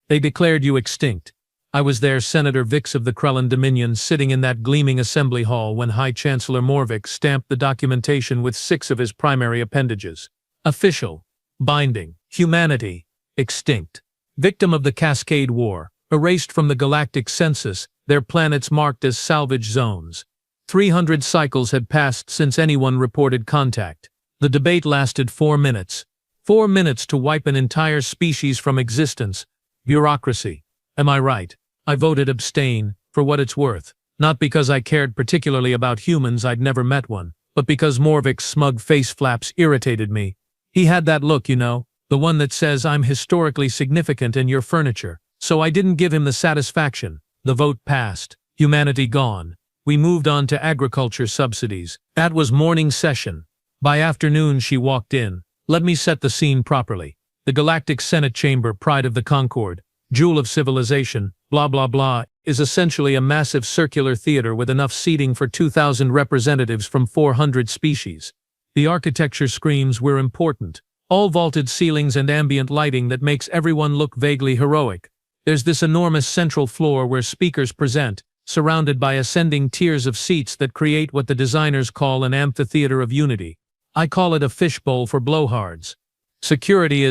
They declared you extinct. I was there, Senator Vix of the Krellin Dominion, sitting in that gleaming assembly hall when High Chancellor Morvik stamped the documentation with 6 of his primary appendages. Official. Binding. Humanity. Extinct. Victim of the Cascade War. Erased from the galactic census, their planets marked as salvage zones. 300 cycles had passed since anyone reported contact. The debate lasted 4 minutes. 4 minutes to wipe an entire species from existence. Bureaucracy. Am I right? I voted abstain, for what it's worth. Not because I cared particularly about humans, I'd never met one, but because Morvik's smug face flaps irritated me. He had that look, you know, the one that says I'm historically significant and you're furniture. So I didn't give him the satisfaction. The vote passed. Humanity gone. We moved on to agriculture subsidies. That was morning session. By afternoon she walked in. Let me set the scene properly. The Galactic Senate Chamber, pride of the Concord, jewel of civilization, blah blah blah, is essentially a massive circular theater with enough seating for 2,000 representatives from 400 species. The architecture screams we're important. All vaulted ceilings and ambient lighting that makes everyone look vaguely heroic. There's this enormous central floor where speakers present, surrounded by ascending tiers of seats that create what the designers call an amphitheater of unity. I call it a fishbowl for blowhards. Security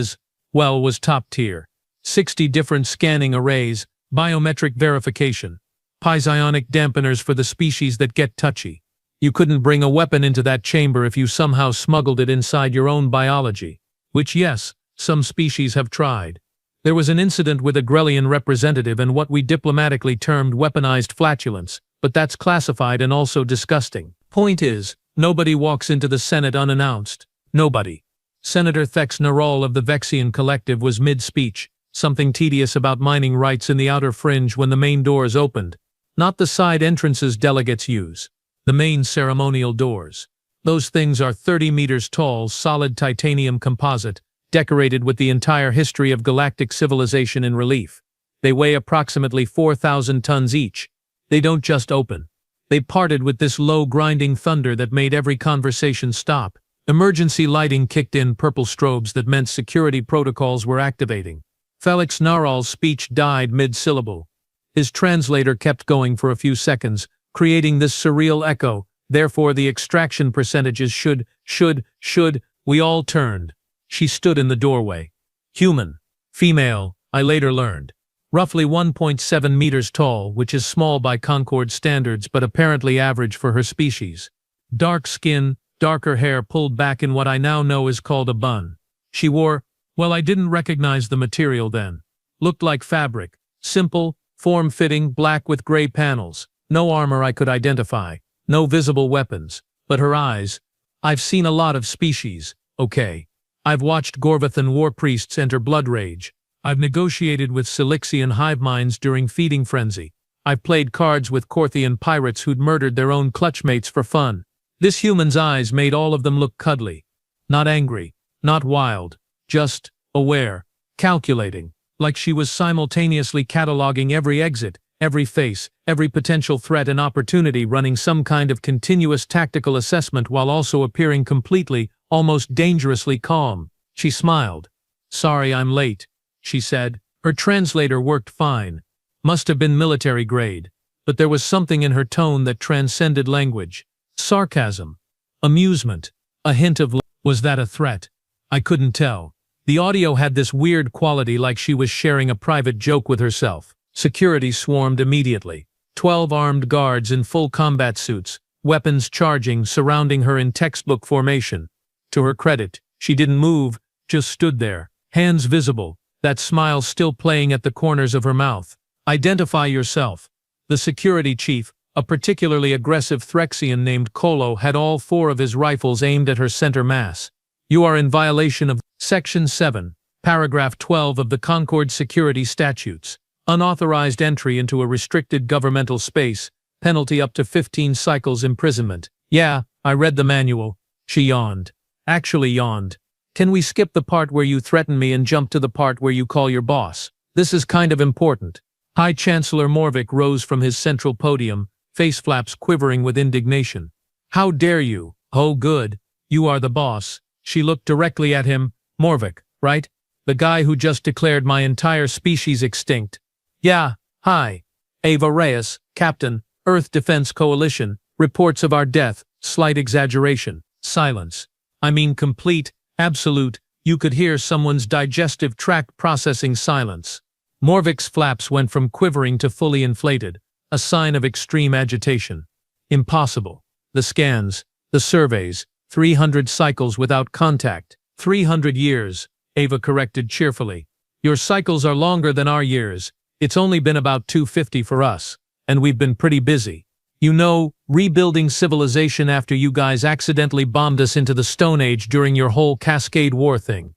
was top tier. 60 different scanning arrays, biometric verification, pisionic dampeners for the species that get touchy. You couldn't bring a weapon into that chamber if you somehow smuggled it inside your own biology. Which, yes, some species have tried. There was an incident with a Grellian representative and what we diplomatically termed weaponized flatulence, but that's classified and also disgusting. Point is, nobody walks into the Senate unannounced. Nobody. Senator Thex Narol of the Vexian Collective was mid-speech, something tedious about mining rights in the outer fringe when the main doors opened. Not the side entrances delegates use. The main ceremonial doors. Those things are 30 meters tall, solid titanium composite, decorated with the entire history of galactic civilization in relief. They weigh approximately 4,000 tons each. They don't just open. They parted with this low grinding thunder that made every conversation stop. Emergency lighting kicked in purple strobes that meant security protocols were activating. Felix Narol's speech died mid-syllable. His translator kept going for a few seconds, creating this surreal echo. Therefore the extraction percentages should, we all turned. She stood in the doorway. Human. Female, I later learned. Roughly 1.7 meters tall, which is small by Concord standards but apparently average for her species. Dark skin, darker hair pulled back in what I now know is called a bun. She wore, well, I didn't recognize the material then. Looked like fabric. Simple, form-fitting, black with gray panels. No armor I could identify. No visible weapons. But her eyes. I've seen a lot of species, okay. I've watched Gorvathan war priests enter blood rage. I've negotiated with Silixian hive minds during feeding frenzy. I've played cards with Korthian pirates who'd murdered their own clutchmates for fun. This human's eyes made all of them look cuddly. Not angry. Not wild. Just aware. Calculating. Like she was simultaneously cataloging every exit, every face, every potential threat and opportunity, running some kind of continuous tactical assessment while also appearing completely, almost dangerously calm. She smiled. Sorry I'm late, she said. Her translator worked fine. Must have been military grade. But there was something in her tone that transcended language. Sarcasm. Amusement. A hint of was that a threat? I couldn't tell. The audio had this weird quality like she was sharing a private joke with herself. Security swarmed immediately. 12 armed guards in full combat suits, weapons charging, surrounding her in textbook formation. To her credit, she didn't move, just stood there, hands visible, that smile still playing at the corners of her mouth. Identify yourself. The security chief, a particularly aggressive Threxian named Kolo, had all 4 of his rifles aimed at her center mass. You are in violation of Section 7, Paragraph 12 of the Concord Security Statutes. Unauthorized entry into a restricted governmental space, penalty up to 15 cycles imprisonment. Yeah, I read the manual. She yawned. Actually yawned. Can we skip the part where you threaten me and jump to the part where you call your boss? This is kind of important. High Chancellor Morvik rose from his central podium, face flaps quivering with indignation. How dare you? Oh good. You are the boss. She looked directly at him. Morvik, right? The guy who just declared my entire species extinct. Yeah, hi. Ava Reyes, Captain, Earth Defense Coalition, reports of our death, slight exaggeration, silence. I mean complete, absolute, you could hear someone's digestive tract processing silence. Morvik's flaps went from quivering to fully inflated, a sign of extreme agitation. Impossible. The scans, the surveys, 300 cycles without contact. 300 years, Ava corrected cheerfully. Your cycles are longer than our years. It's only been about 250 for us, and we've been pretty busy. You know, rebuilding civilization after you guys accidentally bombed us into the Stone Age during your whole Cascade War thing.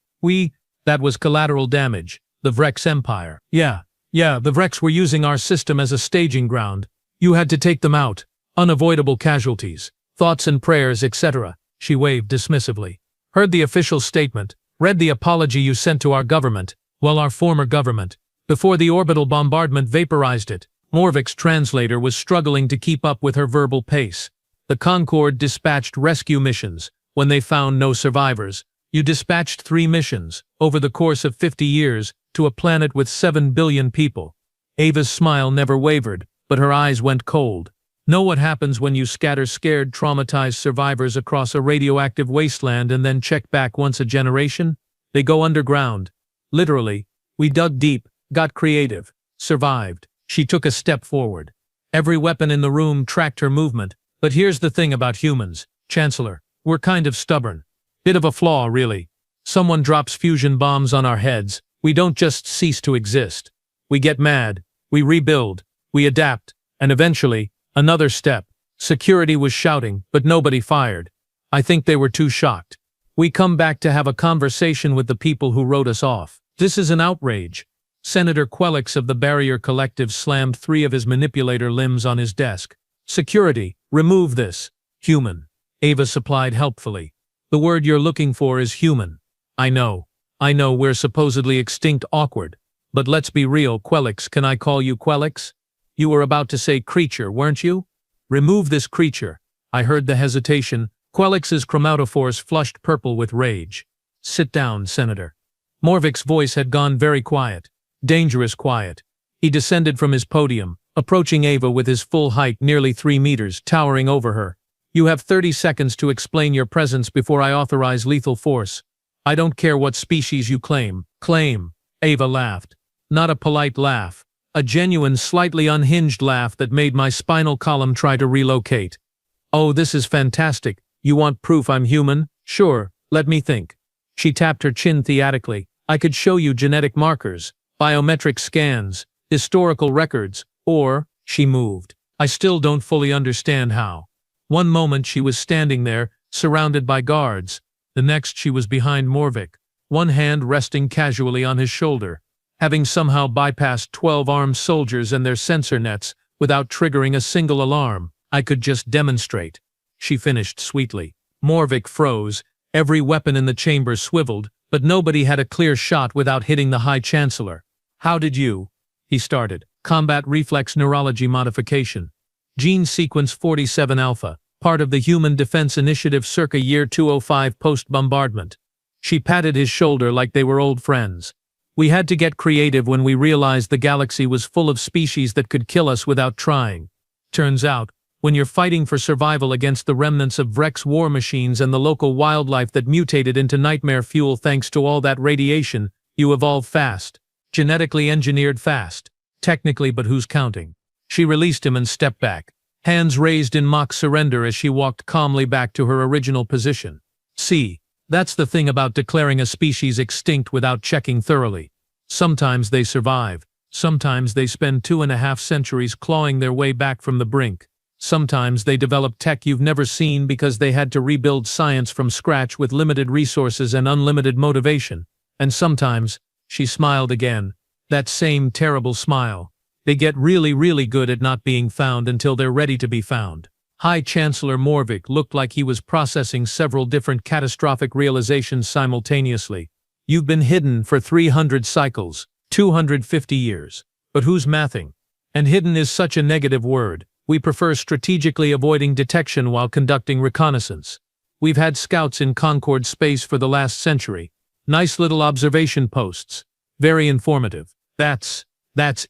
That was collateral damage. The Vrex Empire. Yeah, the Vrex were using our system as a staging ground. You had to take them out. Unavoidable casualties. Thoughts and prayers, etc. She waved dismissively. Heard the official statement. Read the apology you sent to our government. Well, our former government. Before the orbital bombardment vaporized it. Morvik's translator was struggling to keep up with her verbal pace. The Concorde dispatched rescue missions. When they found no survivors, you dispatched 3 missions, over the course of 50 years, to a planet with 7 billion people. Ava's smile never wavered, but her eyes went cold. Know what happens when you scatter scared, traumatized survivors across a radioactive wasteland and then check back once a generation? They go underground. Literally. We dug deep, got creative, survived. She took a step forward. Every weapon in the room tracked her movement. But here's the thing about humans, Chancellor. We're kind of stubborn. Bit of a flaw, really. Someone drops fusion bombs on our heads. We don't just cease to exist. We get mad. We rebuild. We adapt. And eventually, another step. Security was shouting, but nobody fired. I think they were too shocked. We come back to have a conversation with the people who wrote us off. This is an outrage. Senator Quelix of the Barrier Collective slammed 3 of his manipulator limbs on his desk. Security, remove this. Human. Ava supplied helpfully. The word you're looking for is human. I know we're supposedly extinct awkward. But let's be real, Quelix, can I call you Quelix? You were about to say creature, weren't you? Remove this creature. I heard the hesitation. Quelix's chromatophores flushed purple with rage. Sit down, Senator. Morvik's voice had gone very quiet. Dangerous quiet. He descended from his podium, approaching Ava with his full height nearly 3 meters, towering over her. You have 30 seconds to explain your presence before I authorize lethal force. I don't care what species you claim. Claim. Ava laughed. Not a polite laugh. A genuine, slightly unhinged laugh that made my spinal column try to relocate. Oh, this is fantastic. You want proof I'm human? Sure, let me think. She tapped her chin theatrically. I could show you genetic markers. Biometric scans, historical records, or, she moved. I still don't fully understand how. One moment she was standing there, surrounded by guards. The next she was behind Morvik, one hand resting casually on his shoulder. Having somehow bypassed 12 armed soldiers and their sensor nets without triggering a single alarm. I could just demonstrate. She finished sweetly. Morvik froze. Every weapon in the chamber swiveled, but nobody had a clear shot without hitting the High Chancellor. How did you? He started. Combat reflex neurology modification. Gene sequence 47 alpha, part of the Human Defense Initiative circa year 205 post-bombardment. She patted his shoulder like they were old friends. We had to get creative when we realized the galaxy was full of species that could kill us without trying. Turns out, when you're fighting for survival against the remnants of Vrex war machines and the local wildlife that mutated into nightmare fuel thanks to all that radiation, you evolve fast. Genetically engineered fast. Technically, but who's counting? She released him and stepped back, hands raised in mock surrender as she walked calmly back to her original position. See, that's the thing about declaring a species extinct without checking thoroughly. Sometimes they survive. Sometimes they spend 2.5 centuries clawing their way back from the brink. Sometimes they develop tech you've never seen because they had to rebuild science from scratch with limited resources and unlimited motivation. And sometimes, she smiled again, that same terrible smile. They get really, really good at not being found until they're ready to be found. High Chancellor Morvik looked like he was processing several different catastrophic realizations simultaneously. You've been hidden for 300 cycles, 250 years. But who's mathing? And hidden is such a negative word. We prefer strategically avoiding detection while conducting reconnaissance. We've had scouts in Concorde space for the last century. Nice little observation posts. Very informative. That's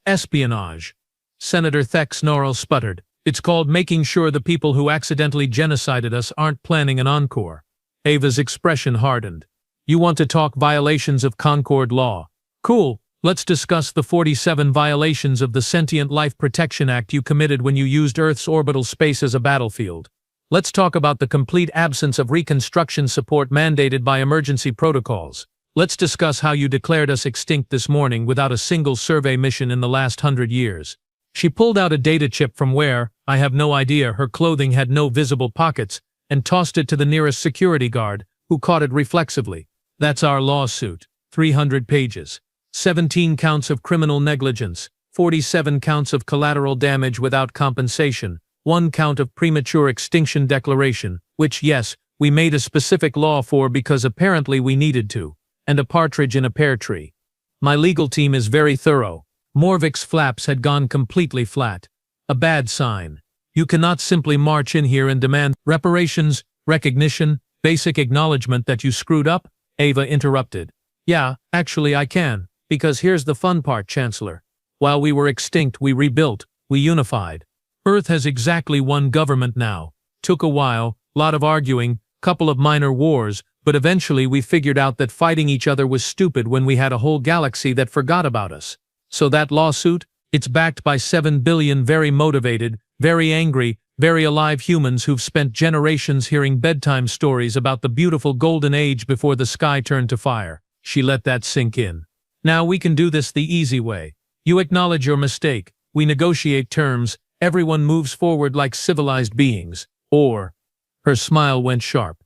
espionage. Senator Thex Norrell sputtered. It's called making sure the people who accidentally genocided us aren't planning an encore. Ava's expression hardened. You want to talk violations of Concord law? Cool. Let's discuss the 47 violations of the Sentient Life Protection Act you committed when you used Earth's orbital space as a battlefield. Let's talk about the complete absence of reconstruction support mandated by emergency protocols. Let's discuss how you declared us extinct this morning without a single survey mission in the last 100 years. She pulled out a data chip from where, I have no idea, her clothing had no visible pockets, and tossed it to the nearest security guard, who caught it reflexively. That's our lawsuit. 300 pages. 17 counts of criminal negligence, 47 counts of collateral damage without compensation, 1 count of premature extinction declaration, which, yes, we made a specific law for because apparently we needed to, and a partridge in a pear tree. My legal team is very thorough. Morvik's flaps had gone completely flat. A bad sign. You cannot simply march in here and demand reparations, recognition, basic acknowledgement that you screwed up, Ava interrupted. Yeah, actually I can. Because here's the fun part, Chancellor. While we were extinct, we rebuilt, we unified. Earth has exactly one government now. Took a while, lot of arguing, couple of minor wars, but eventually we figured out that fighting each other was stupid when we had a whole galaxy that forgot about us. So that lawsuit, it's backed by 7 billion very motivated, very angry, very alive humans who've spent generations hearing bedtime stories about the beautiful golden age before the sky turned to fire. She let that sink in. Now we can do this the easy way. You acknowledge your mistake, we negotiate terms, everyone moves forward like civilized beings. Or, her smile went sharp.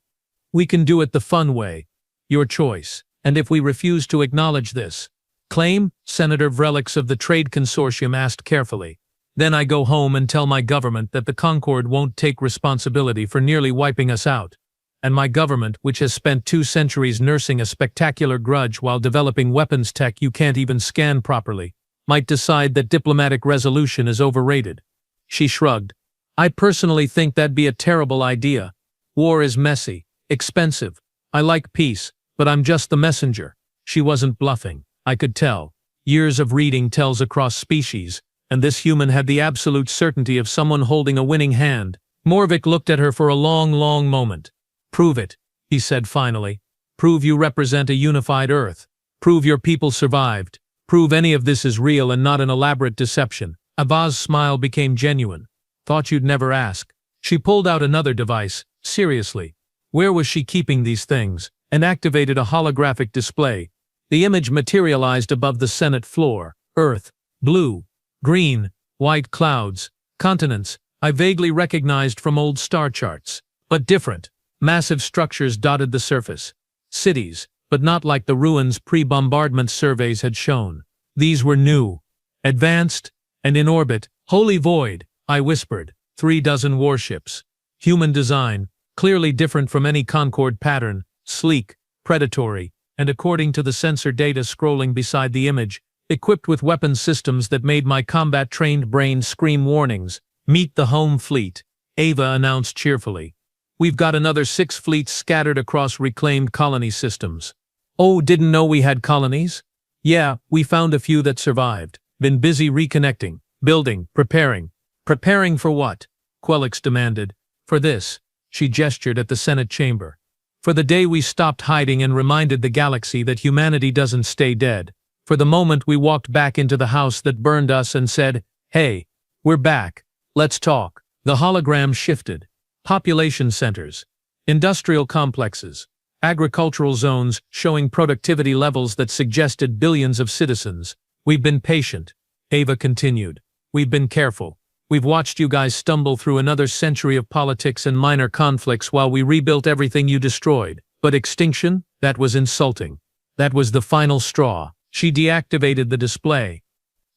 We can do it the fun way. Your choice. And if we refuse to acknowledge this claim, Senator Vrelix of the Trade Consortium asked carefully, then I go home and tell my government that the Concord won't take responsibility for nearly wiping us out. And my government, which has spent 2 centuries nursing a spectacular grudge while developing weapons tech you can't even scan properly, might decide that diplomatic resolution is overrated. She shrugged. I personally think that'd be a terrible idea. War is messy, expensive. I like peace, but I'm just the messenger. She wasn't bluffing. I could tell. Years of reading tells across species, and this human had the absolute certainty of someone holding a winning hand. Morvik looked at her for a long, long moment. Prove it, he said finally. Prove you represent a unified Earth. Prove your people survived. Prove any of this is real and not an elaborate deception. Ava's smile became genuine. Thought you'd never ask. She pulled out another device. Seriously. Where was she keeping these things? And activated a holographic display. The image materialized above the Senate floor. Earth. Blue. Green. White clouds. Continents. I vaguely recognized from old star charts. But different. Massive structures dotted the surface. Cities, but not like the ruins pre-bombardment surveys had shown. These were new, advanced, and in orbit. Holy void, I whispered. 3 dozen warships. Human design, clearly different from any Concord pattern, sleek, predatory, and according to the sensor data scrolling beside the image, equipped with weapon systems that made my combat-trained brain scream warnings. Meet the home fleet, Ava announced cheerfully. We've got another 6 fleets scattered across reclaimed colony systems. Oh, didn't know we had colonies? Yeah, we found a few that survived. Been busy reconnecting, building, preparing. Preparing for what? Quelix demanded. For this. She gestured at the Senate chamber. For the day we stopped hiding and reminded the galaxy that humanity doesn't stay dead. For the moment we walked back into the house that burned us and said, hey, we're back. Let's talk. The hologram shifted. Population centers, industrial complexes, agricultural zones showing productivity levels that suggested billions of citizens. We've been patient, Ava continued. We've been careful. We've watched you guys stumble through another century of politics and minor conflicts while we rebuilt everything you destroyed. But extinction? That was insulting. That was the final straw. She deactivated the display.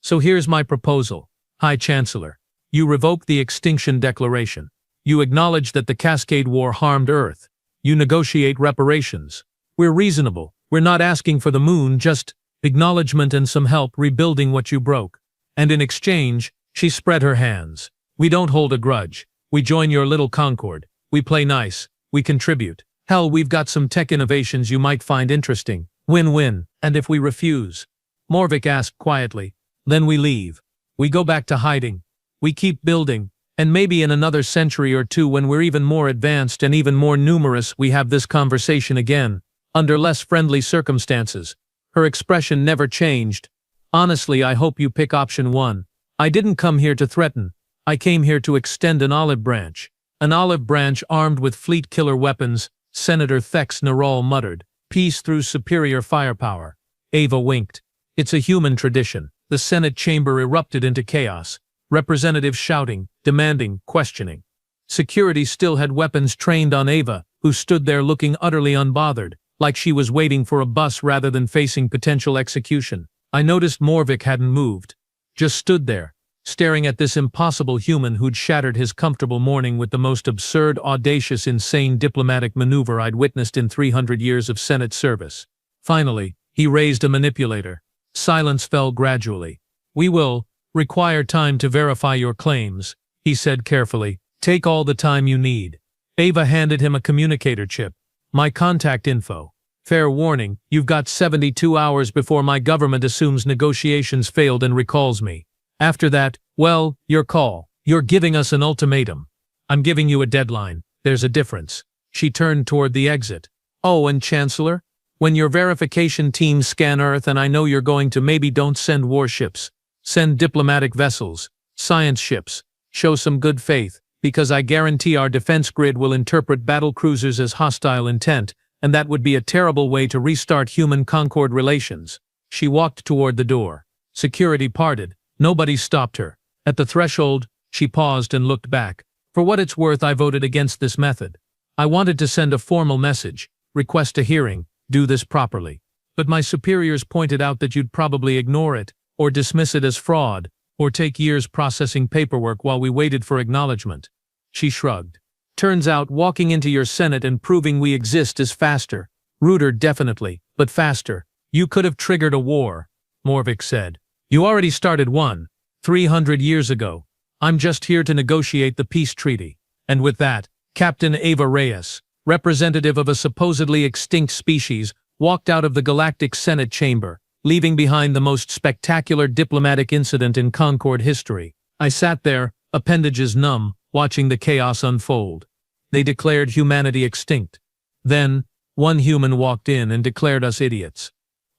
So here's my proposal. High Chancellor. You revoke the Extinction Declaration. You acknowledge that the Cascade War harmed Earth. You negotiate reparations. We're reasonable. We're not asking for the moon, just acknowledgement and some help rebuilding what you broke. And in exchange, she spread her hands. We don't hold a grudge. We join your little Concord. We play nice. We contribute. Hell, we've got some tech innovations you might find interesting. Win-win. And if we refuse? Morvik asked quietly. Then we leave. We go back to hiding. We keep building. And maybe in another century or two, when we're even more advanced and even more numerous, we have this conversation again, under less friendly circumstances. Her expression never changed. Honestly, I hope you pick option 1. I didn't come here to threaten. I came here to extend an olive branch. An olive branch armed with fleet killer weapons, Senator Thex Naral muttered. Peace through superior firepower. Ava winked. It's a human tradition. The Senate chamber erupted into chaos. Representatives shouting, demanding, questioning. Security still had weapons trained on Ava, who stood there looking utterly unbothered, like she was waiting for a bus rather than facing potential execution. I noticed Morvik hadn't moved. Just stood there, staring at this impossible human who'd shattered his comfortable morning with the most absurd, audacious, insane diplomatic maneuver I'd witnessed in 300 years of Senate service. Finally, he raised a manipulator. Silence fell gradually. We will require time to verify your claims, he said carefully. Take all the time you need. Ava handed him a communicator chip. My contact info. Fair warning, you've got 72 hours before my government assumes negotiations failed and recalls me. After that, well, your call. You're giving us an ultimatum. I'm giving you a deadline. There's a difference. She turned toward the exit. Oh, and Chancellor? When your verification teams scan Earth, and I know you're going to, maybe don't send warships. Send diplomatic vessels, science ships. Show some good faith, because I guarantee our defense grid will interpret battle cruisers as hostile intent, and that would be a terrible way to restart human-Concord relations. She walked toward the door. Security parted. Nobody stopped her. At the threshold, she paused and looked back. For what it's worth, I voted against this method. I wanted to send a formal message, request a hearing, do this properly. But my superiors pointed out that you'd probably ignore it, or dismiss it as fraud, or take years processing paperwork while we waited for acknowledgement. She shrugged. Turns out walking into your Senate and proving we exist is faster. Ruder definitely, but faster. You could have triggered a war, Morvik said. You already started one, 300 years ago. I'm just here to negotiate the peace treaty. And with that, Captain Ava Reyes, representative of a supposedly extinct species, walked out of the Galactic Senate chamber, leaving behind the most spectacular diplomatic incident in Concord history. I sat there, appendages numb, watching the chaos unfold. They declared humanity extinct. Then, one human walked in and declared us idiots.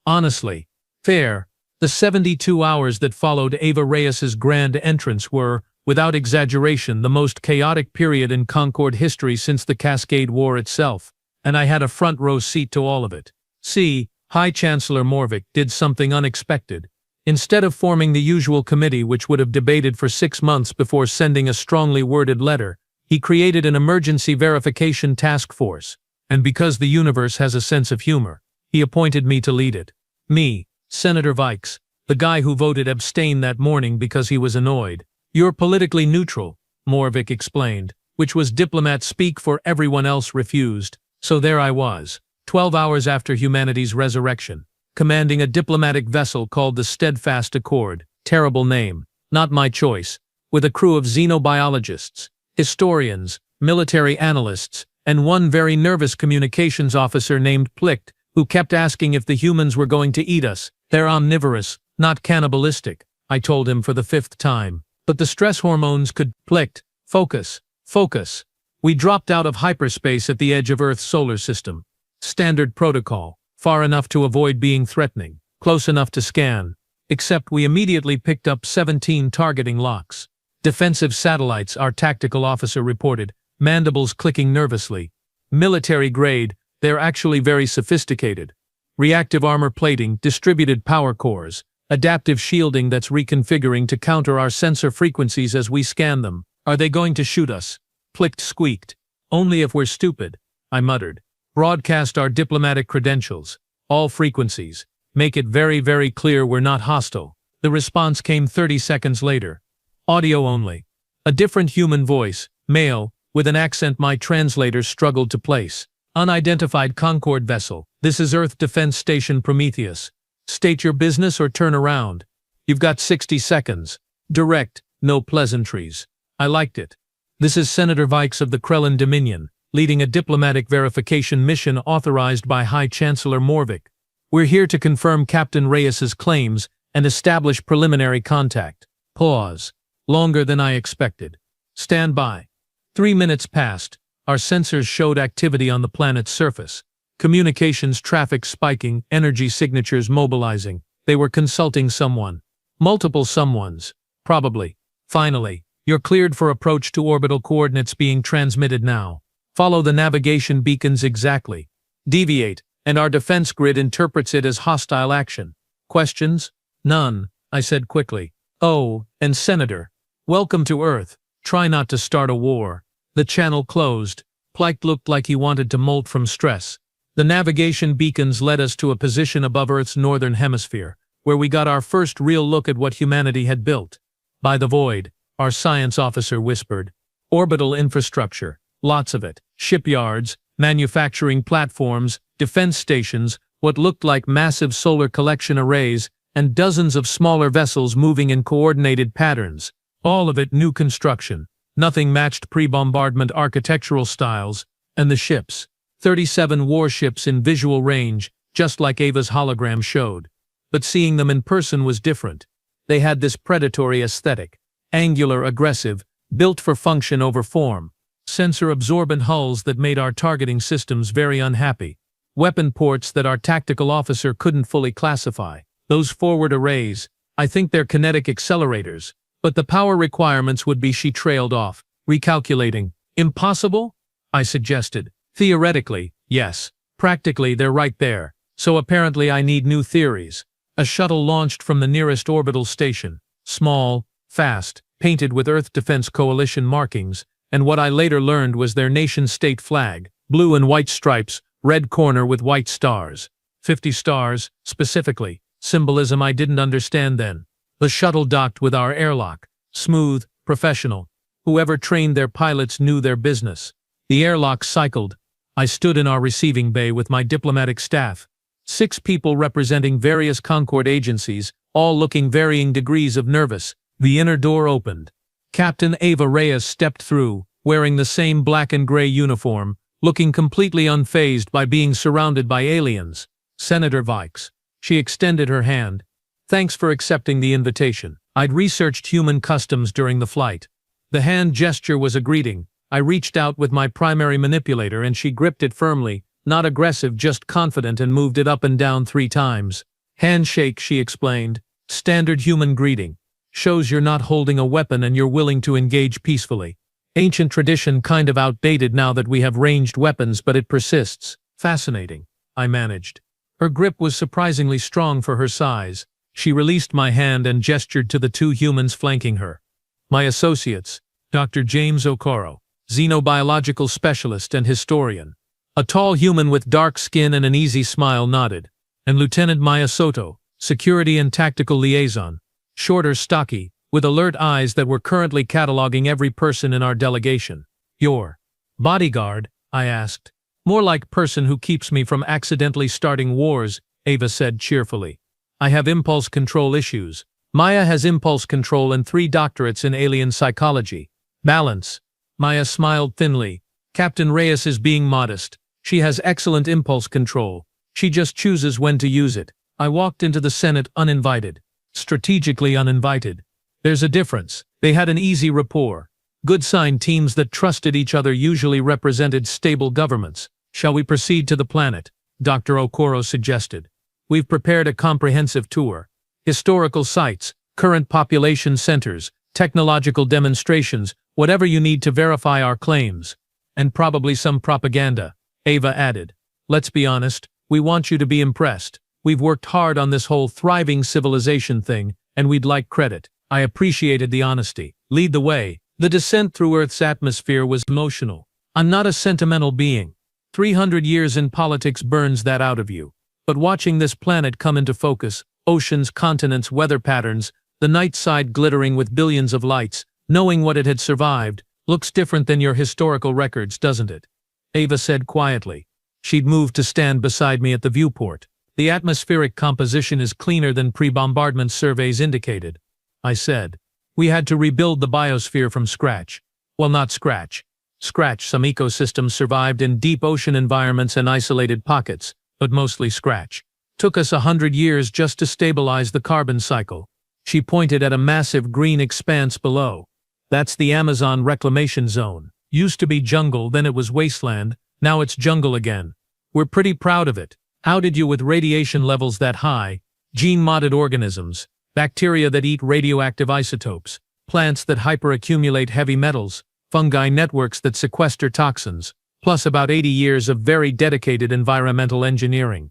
Honestly, fair. The 72 hours that followed Ava Reyes's grand entrance were, without exaggeration, the most chaotic period in Concord history since the Cascade War itself, and I had a front-row seat to all of it. See, High Chancellor Morvik did something unexpected. Instead of forming the usual committee which would have debated for 6 months before sending a strongly worded letter, he created an emergency verification task force. And because the universe has a sense of humor, he appointed me to lead it. Me, Senator Vikes, the guy who voted abstain that morning because he was annoyed. You're politically neutral, Morvik explained, which was diplomat speak for everyone else refused. So there I was, 12 hours after humanity's resurrection, commanding a diplomatic vessel called the Steadfast Accord, terrible name, not my choice, with a crew of xenobiologists, historians, military analysts, and one very nervous communications officer named Plicht, who kept asking if the humans were going to eat us. They're omnivorous, not cannibalistic, I told him for the 5th time. But the stress hormones could. Plicht, focus, focus. We dropped out of hyperspace at the edge of Earth's solar system. Standard protocol. Far enough to avoid being threatening, close enough to scan, except we immediately picked up 17 targeting locks. Defensive satellites, our tactical officer reported, mandibles clicking nervously. Military grade, they're actually very sophisticated. Reactive armor plating, distributed power cores, adaptive shielding that's reconfiguring to counter our sensor frequencies as we scan them. Are they going to shoot us? Plicht squeaked. Only if we're stupid, I muttered. Broadcast our diplomatic credentials, all frequencies. Make it very, very clear we're not hostile. The response came 30 seconds later. Audio only. A different human voice, male, with an accent my translator struggled to place. Unidentified Concord vessel. This is Earth Defense Station Prometheus. State your business or turn around. You've got 60 seconds. Direct, no pleasantries. I liked it. This is Senator Vikes of the Krellin Dominion, leading a diplomatic verification mission authorized by High Chancellor Morvik. We're here to confirm Captain Reyes's claims and establish preliminary contact. Pause. Longer than I expected. Stand by. 3 minutes passed. Our sensors showed activity on the planet's surface. Communications traffic spiking, energy signatures mobilizing. They were consulting someone. Multiple someones. Probably. Finally, you're cleared for approach to orbital coordinates being transmitted now. Follow the navigation beacons exactly. Deviate, and our defense grid interprets it as hostile action. Questions? None, I said quickly. Oh, and Senator. Welcome to Earth. Try not to start a war. The channel closed. Pike looked like he wanted to molt from stress. The navigation beacons led us to a position above Earth's northern hemisphere, where we got our first real look at what humanity had built. By the void, our science officer whispered. Orbital infrastructure, lots of it. Shipyards, manufacturing platforms, defense stations, what looked like massive solar collection arrays, and dozens of smaller vessels moving in coordinated patterns. All of it new construction. Nothing matched pre-bombardment architectural styles, and the ships. 37 warships in visual range, just like Ava's hologram showed. But seeing them in person was different. They had this predatory aesthetic. Angular, aggressive, built for function over form. Sensor-absorbent hulls that made our targeting systems very unhappy. Weapon ports that our tactical officer couldn't fully classify. Those forward arrays, I think they're kinetic accelerators. But the power requirements would be. She trailed off, recalculating. Impossible? I suggested. Theoretically, yes. Practically, they're right there. So apparently I need new theories. A shuttle launched from the nearest orbital station. Small, fast, painted with Earth Defense Coalition markings, and what I later learned was their nation-state flag. Blue and white stripes, red corner with white stars. 50 stars, specifically. Symbolism I didn't understand then. The shuttle docked with our airlock. Smooth, professional. Whoever trained their pilots knew their business. The airlock cycled. I stood in our receiving bay with my diplomatic staff. 6 people representing various Concord agencies, all looking varying degrees of nervous. The inner door opened. Captain Ava Reyes stepped through, wearing the same black and gray uniform, looking completely unfazed by being surrounded by aliens. Senator Vikes. She extended her hand. Thanks for accepting the invitation. I'd researched human customs during the flight. The hand gesture was a greeting. I reached out with my primary manipulator and she gripped it firmly, not aggressive, just confident, and moved it up and down 3 times. Handshake, she explained. Standard human greeting. Shows you're not holding a weapon and you're willing to engage peacefully. Ancient tradition, kind of outdated now that we have ranged weapons, but it persists. Fascinating, I managed. Her grip was surprisingly strong for her size. She released my hand and gestured to the 2 humans flanking her. My associates, Dr. James Okoro, xenobiological specialist and historian. A tall human with dark skin and an easy smile nodded. And Lieutenant Maya Soto, security and tactical liaison. Shorter, stocky, with alert eyes that were currently cataloging every person in our delegation. Your bodyguard? I asked. More like person who keeps me from accidentally starting wars, Ava said cheerfully. I have impulse control issues. Maya has impulse control and 3 doctorates in alien psychology. Balance. Maya smiled thinly. Captain Reyes is being modest. She has excellent impulse control. She just chooses when to use it. I walked into the Senate uninvited. Strategically uninvited. There's a difference. They had an easy rapport. Good sign. Teams that trusted each other usually represented stable governments. Shall we proceed to the planet? Dr. Okoro suggested. We've prepared a comprehensive tour. Historical sites, current population centers, technological demonstrations, whatever you need to verify our claims. And probably some propaganda, Ava added. Let's be honest, we want you to be impressed. We've worked hard on this whole thriving civilization thing, and we'd like credit. I appreciated the honesty. Lead the way. The descent through Earth's atmosphere was emotional. I'm not a sentimental being. 300 years in politics burns that out of you. But watching this planet come into focus, oceans, continents, weather patterns, the night side glittering with billions of lights, knowing what it had survived, looks different than your historical records, doesn't it? Ava said quietly. She'd moved to stand beside me at the viewport. The atmospheric composition is cleaner than pre-bombardment surveys indicated. I said. We had to rebuild the biosphere from scratch. Well, not scratch. Some ecosystems survived in deep ocean environments and isolated pockets, but mostly scratch. Took us 100 years just to stabilize the carbon cycle. She pointed at a massive green expanse below. That's the Amazon reclamation zone. Used to be jungle, then it was wasteland, now it's jungle again. We're pretty proud of it. How did you with radiation levels that high? Gene-modded organisms, bacteria that eat radioactive isotopes, plants that hyperaccumulate heavy metals, fungi networks that sequester toxins, plus about 80 years of very dedicated environmental engineering.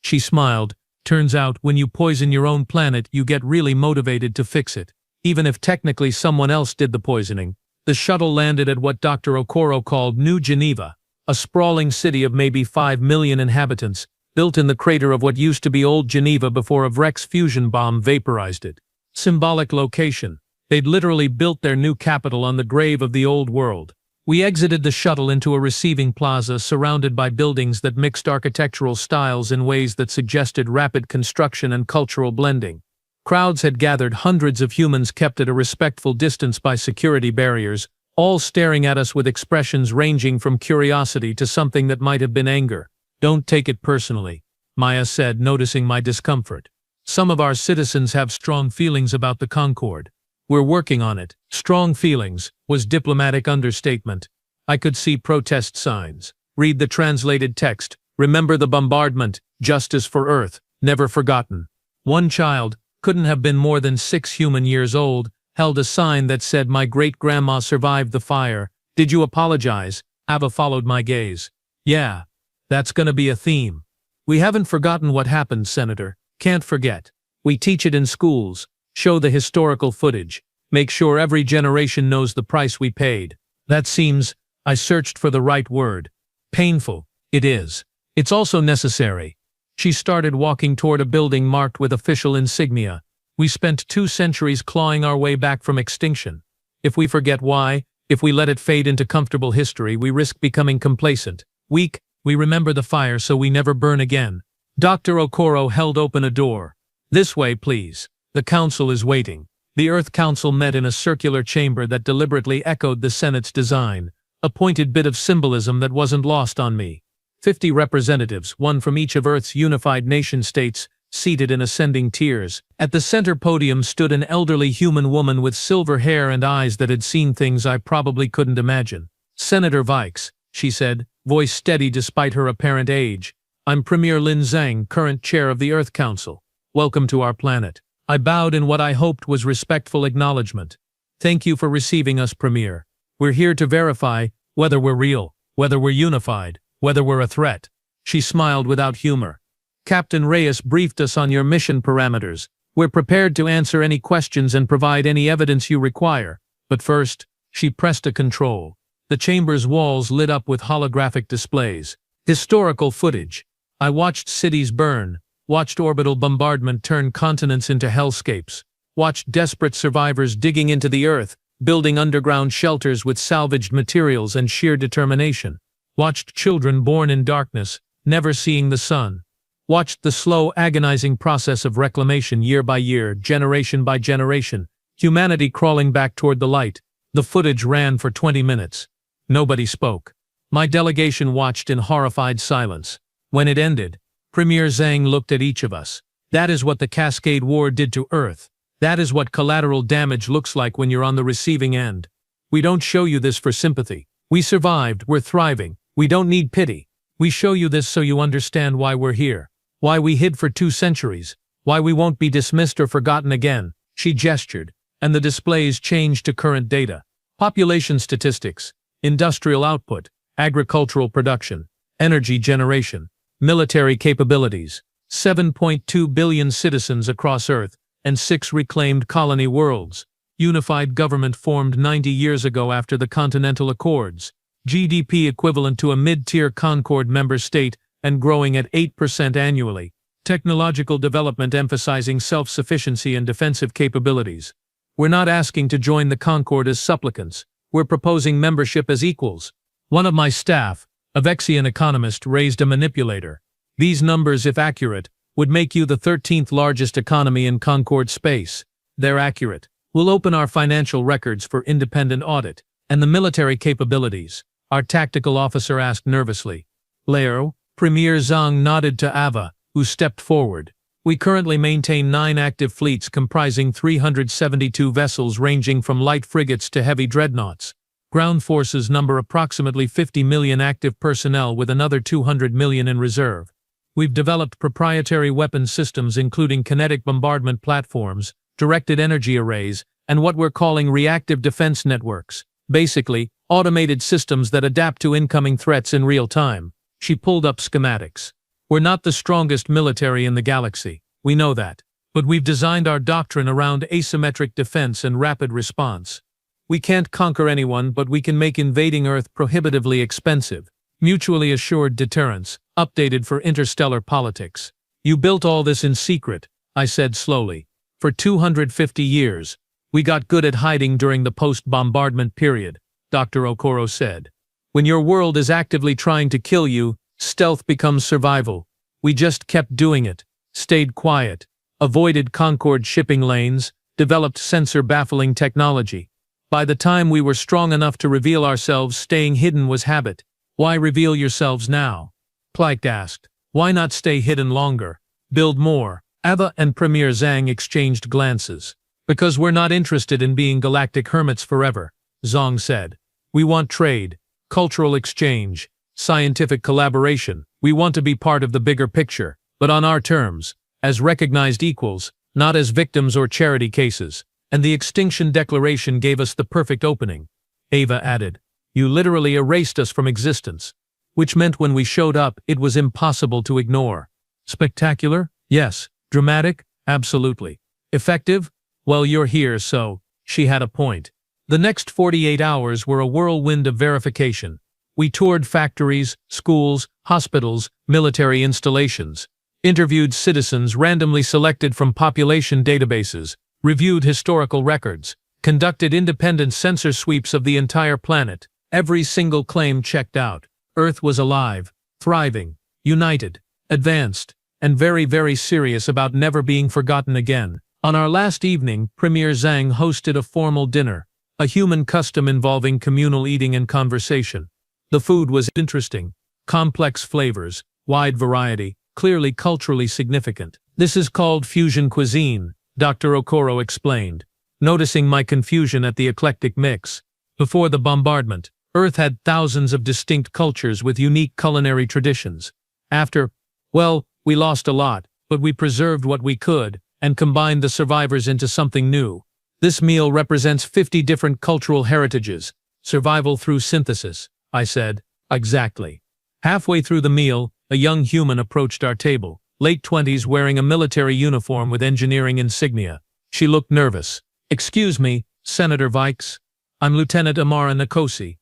She smiled. Turns out, when you poison your own planet, you get really motivated to fix it. Even if technically someone else did the poisoning. The shuttle landed at what Dr. Okoro called New Geneva, a sprawling city of maybe 5 million inhabitants, built in the crater of what used to be Old Geneva before a Vrex fusion bomb vaporized it. Symbolic location. They'd literally built their new capital on the grave of the old world. We exited the shuttle into a receiving plaza surrounded by buildings that mixed architectural styles in ways that suggested rapid construction and cultural blending. Crowds had gathered, hundreds of humans kept at a respectful distance by security barriers, all staring at us with expressions ranging from curiosity to something that might have been anger. Don't take it personally, Maya said, noticing my discomfort. Some of our citizens have strong feelings about the Concorde. We're working on it. Strong feelings was diplomatic understatement. I could see protest signs. Read the translated text. Remember the bombardment. Justice for Earth. Never forgotten. One child, couldn't have been more than 6 human years old, held a sign that said, "My great-grandma survived the fire. Did you apologize?" Ava followed my gaze. Yeah, that's gonna be a theme. We haven't forgotten what happened, Senator. Can't forget. We teach it in schools. Show the historical footage. Make sure every generation knows the price we paid. That seems, I searched for the right word. Painful. It is. It's also necessary. She started walking toward a building marked with official insignia. We spent 2 centuries clawing our way back from extinction. If we forget why, if we let it fade into comfortable history, we risk becoming complacent. Weak, we remember the fire so we never burn again. Dr. Okoro held open a door. This way, please. The council is waiting. The Earth Council met in a circular chamber that deliberately echoed the Senate's design, a pointed bit of symbolism that wasn't lost on me. 50 representatives, one from each of Earth's unified nation-states, seated in ascending tiers. At the center podium stood an elderly human woman with silver hair and eyes that had seen things I probably couldn't imagine. Senator Vikes, she said, voice steady despite her apparent age. I'm Premier Lin Zhang, current chair of the Earth Council. Welcome to our planet. I bowed in what I hoped was respectful acknowledgement. Thank you for receiving us, Premier. We're here to verify whether we're real, whether we're unified, whether we're a threat. She smiled without humor. Captain Reyes briefed us on your mission parameters. We're prepared to answer any questions and provide any evidence you require. But first, she pressed a control. The chamber's walls lit up with holographic displays. Historical footage. I watched cities burn. Watched orbital bombardment turn continents into hellscapes. Watched desperate survivors digging into the earth, building underground shelters with salvaged materials and sheer determination. Watched children born in darkness, never seeing the sun. Watched the slow, agonizing process of reclamation year by year, generation by generation, humanity crawling back toward the light. The footage ran for 20 minutes. Nobody spoke. My delegation watched in horrified silence. When it ended, Premier Zhang looked at each of us. That is what the Cascade War did to Earth. That is what collateral damage looks like when you're on the receiving end. We don't show you this for sympathy. We survived, we're thriving. We don't need pity. We show you this so you understand why we're here. Why we hid for 2 centuries. Why we won't be dismissed or forgotten again. She gestured, and the displays changed to current data. Population statistics, industrial output, agricultural production, energy generation, military capabilities, 7.2 billion citizens across Earth, and 6 reclaimed colony worlds. Unified government formed 90 years ago after the Continental Accords. GDP equivalent to a mid-tier Concorde member state and growing at 8% annually. Technological development emphasizing self-sufficiency and defensive capabilities. We're not asking to join the Concorde as supplicants. We're proposing membership as equals. One of my staff, a Vexian economist, raised a manipulator. These numbers, if accurate, would make you the 13th largest economy in Concorde space. They're accurate. We'll open our financial records for independent audit. And the military capabilities, our tactical officer asked nervously. Leo, Premier Zhang nodded to Ava, who stepped forward. We currently maintain 9 active fleets comprising 372 vessels ranging from light frigates to heavy dreadnoughts. Ground forces number approximately 50 million active personnel with another 200 million in reserve. We've developed proprietary weapon systems including kinetic bombardment platforms, directed energy arrays, and what we're calling reactive defense networks. Basically, automated systems that adapt to incoming threats in real time. She pulled up schematics. We're not the strongest military in the galaxy, we know that. But we've designed our doctrine around asymmetric defense and rapid response. We can't conquer anyone, but we can make invading Earth prohibitively expensive. Mutually assured deterrence, updated for interstellar politics. You built all this in secret, I said slowly. For 250 years. We got good at hiding during the post-bombardment period, Dr. Okoro said. When your world is actively trying to kill you, stealth becomes survival. We just kept doing it, stayed quiet, avoided Concorde shipping lanes, developed sensor-baffling technology. By the time we were strong enough to reveal ourselves, staying hidden was habit. Why reveal yourselves now? Plyke asked. Why not stay hidden longer? Build more. Ava and Premier Zhang exchanged glances. Because we're not interested in being galactic hermits forever, Zhang said. We want trade, cultural exchange, scientific collaboration. We want to be part of the bigger picture, but on our terms, as recognized equals, not as victims or charity cases. And the Extinction Declaration gave us the perfect opening. Ava added. You literally erased us from existence. Which meant when we showed up, it was impossible to ignore. Spectacular? Yes. Dramatic? Absolutely. Effective? Well, you're here, so, she had a point. The next 48 hours were a whirlwind of verification. We toured factories, schools, hospitals, military installations, interviewed citizens randomly selected from population databases, reviewed historical records, conducted independent sensor sweeps of the entire planet. Every single claim checked out. Earth was alive, thriving, united, advanced, and very, very serious about never being forgotten again. On our last evening, Premier Zhang hosted a formal dinner, a human custom involving communal eating and conversation. The food was interesting, complex flavors, wide variety, clearly culturally significant. This is called fusion cuisine, Dr. Okoro explained, noticing my confusion at the eclectic mix. Before the bombardment, Earth had thousands of distinct cultures with unique culinary traditions. After, well, we lost a lot, but we preserved what we could, and combined the survivors into something new. This meal represents 50 different cultural heritages. Survival through synthesis, I said. Exactly. Halfway through the meal, a young human approached our table, late 20s wearing a military uniform with engineering insignia. She looked nervous. Excuse me, Senator Vikes. I'm Lieutenant Amara Nkosi.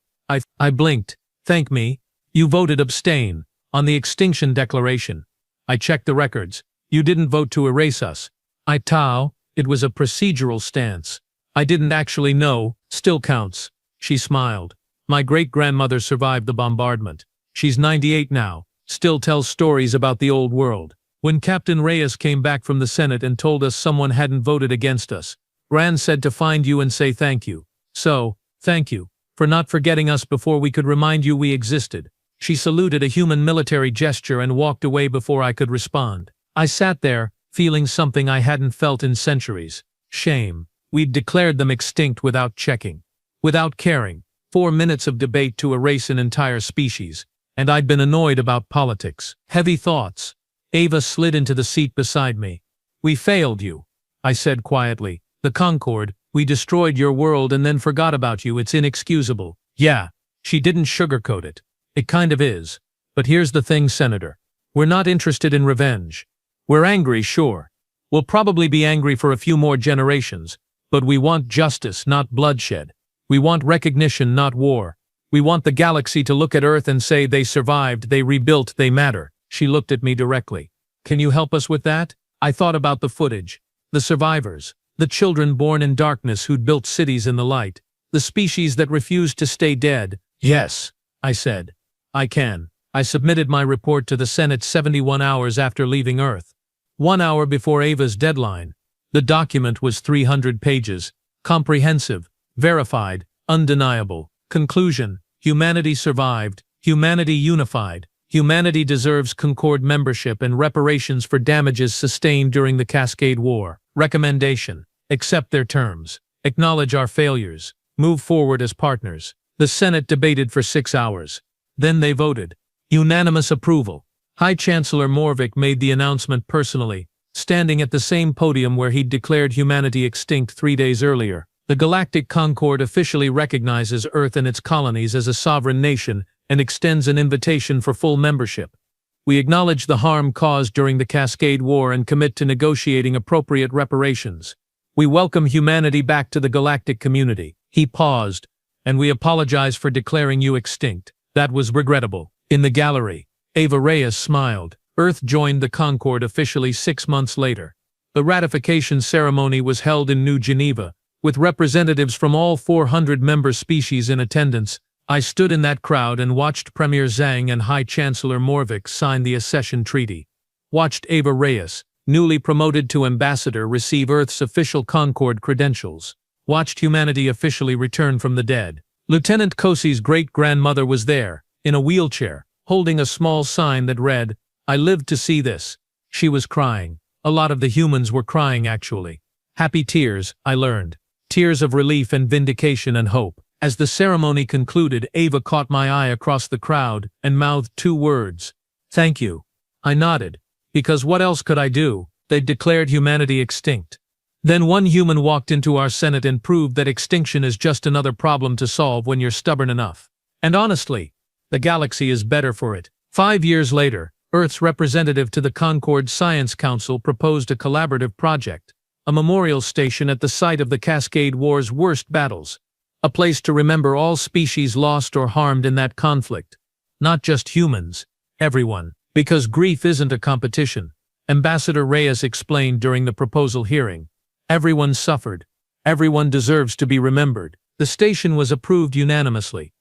I blinked. Thank me. You voted abstain on the Extinction Declaration. I checked the records. You didn't vote to erase us. It was a procedural stance. I didn't actually know, still counts. She smiled. My great-grandmother survived the bombardment. She's 98 now, still tells stories about the old world. When Captain Reyes came back from the Senate and told us someone hadn't voted against us, Rand said to find you and say thank you. So, thank you, for not forgetting us before we could remind you we existed. She saluted a human military gesture and walked away before I could respond. I sat there, feeling something I hadn't felt in centuries. Shame. We'd declared them extinct without checking. Without caring. 4 minutes of debate to erase an entire species. And I'd been annoyed about politics. Heavy thoughts. Ava slid into the seat beside me. We failed you, I said quietly. The Concorde, we destroyed your world and then forgot about you. It's inexcusable. Yeah, she didn't sugarcoat it. It kind of is. But here's the thing, Senator. We're not interested in revenge. We're angry, sure. We'll probably be angry for a few more generations, but we want justice, not bloodshed. We want recognition, not war. We want the galaxy to look at Earth and say they survived, they rebuilt, they matter. She looked at me directly. Can you help us with that? I thought about the footage. The survivors. The children born in darkness who'd built cities in the light. The species that refused to stay dead. Yes, I said. I can. I submitted my report to the Senate 71 hours after leaving Earth. 1 hour before Ava's deadline. The document was 300 pages. Comprehensive, verified, undeniable. Conclusion: humanity survived, humanity unified, Humanity deserves Concord membership and reparations for damages sustained during the Cascade War. Recommendation: accept their terms, acknowledge our failures, move forward as partners. The Senate debated for 6 hours. Then they voted. Unanimous approval. High Chancellor Morvick made the announcement personally, standing at the same podium where he'd declared humanity extinct 3 days earlier. The Galactic Concord officially recognizes Earth and its colonies as a sovereign nation and extends an invitation for full membership. We acknowledge the harm caused during the Cascade War and commit to negotiating appropriate reparations. We welcome humanity back to the galactic community. He paused, and we apologize for declaring you extinct. That was regrettable. In the gallery, Ava Reyes smiled. Earth joined the Concord officially 6 months later. The ratification ceremony was held in New Geneva, with representatives from all 400 member species in attendance. I stood in that crowd and watched Premier Zhang and High Chancellor Morvick sign the accession treaty. Watched Ava Reyes, newly promoted to ambassador, receive Earth's official Concord credentials. Watched humanity officially return from the dead. Lieutenant Kosi's great-grandmother was there, in a wheelchair, holding a small sign that read, "I lived to see this." She was crying. A lot of the humans were crying, actually. Happy tears, I learned. Tears of relief and vindication and hope. As the ceremony concluded, Ava caught my eye across the crowd and mouthed 2 words. "Thank you." I nodded. Because what else could I do? They'd declared humanity extinct. Then one human walked into our Senate and proved that extinction is just another problem to solve when you're stubborn enough. And honestly, the galaxy is better for it. 5 years later, Earth's representative to the Concord Science Council proposed a collaborative project, a memorial station at the site of the Cascade War's worst battles, a place to remember all species lost or harmed in that conflict. Not just humans, everyone. Because grief isn't a competition, Ambassador Reyes explained during the proposal hearing. Everyone suffered. Everyone deserves to be remembered. The station was approved unanimously.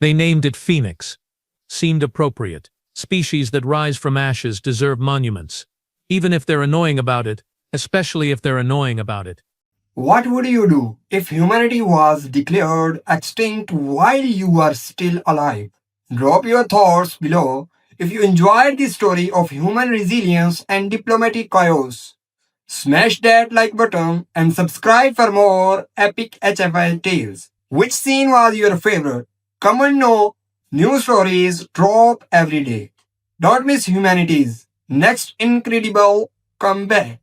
They named it Phoenix. Seemed appropriate. Species that rise from ashes deserve monuments. Even if they're annoying about it, especially if they're annoying about it. What would you do if humanity was declared extinct while you were still alive? Drop your thoughts below. If you enjoyed this story of human resilience and diplomatic chaos, smash that like button and subscribe for more epic HFY tales. Which scene was your favorite? Comment no. New stories drop every day. Don't miss humanity's next incredible comeback.